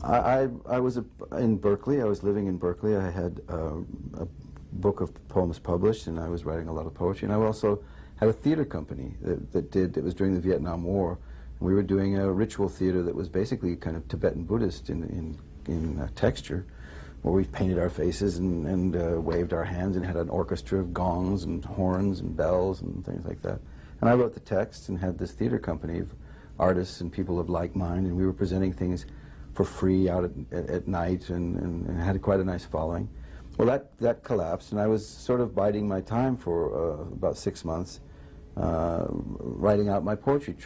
I was in Berkeley. I was living in Berkeley. I had a book of poems published, and I was writing a lot of poetry. And I also had a theater company it was during the Vietnam War. And we were doing a ritual theater that was basically kind of Tibetan Buddhist in texture, where we painted our faces and waved our hands and had an orchestra of gongs and horns and bells and things like that. And I wrote the texts and had this theater company of artists and people of like mind, and we were presenting things for free out at night and had quite a nice following. Well, that collapsed, and I was sort of biding my time for about 6 months, writing out my poetry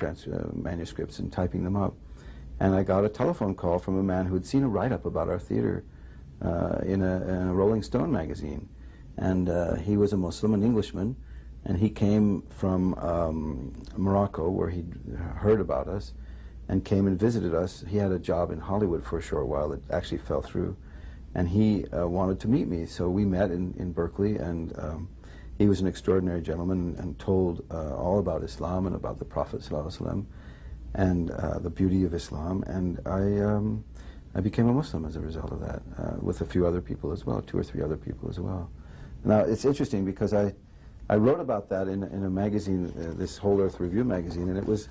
manuscripts and typing them up. And I got a telephone call from a man who had seen a write-up about our theater in a Rolling Stone magazine. And he was a Muslim, an Englishman, and he came from Morocco, where he'd heard about us, and came and visited us. He had a job in Hollywood for a short while that actually fell through, and he wanted to meet me. So we met in Berkeley, and he was an extraordinary gentleman and told all about Islam and about the Prophet ﷺ and the beauty of Islam, and I became a Muslim as a result of that, with a few other people as well, 2 or 3 other people as well. Now, it's interesting because I wrote about that in a magazine, this Whole Earth Review magazine, and it was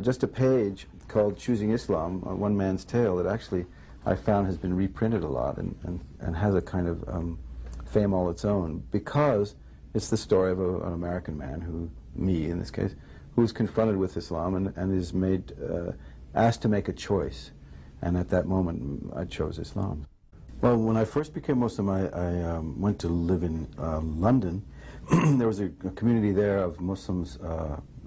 just a page called Choosing Islam, One Man's Tale, that actually I found has been reprinted a lot and has a kind of fame all its own, because it's the story of an American man, me in this case, who is confronted with Islam and is asked to make a choice. And at that moment, I chose Islam. Well, when I first became Muslim, I went to live in London. There was a community there of Muslims,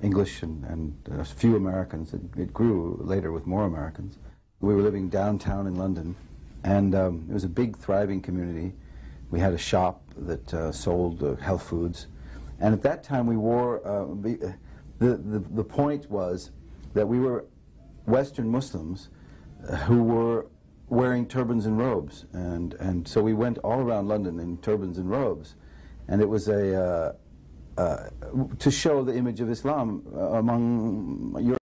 English and a few Americans. It grew later with more Americans. We were living downtown in London, and it was a big, thriving community. We had a shop that sold health foods, and at that time we wore, the point was that we were Western Muslims who were wearing turbans and robes, and so we went all around London in turbans and robes, and it was to show the image of Islam among Europeans.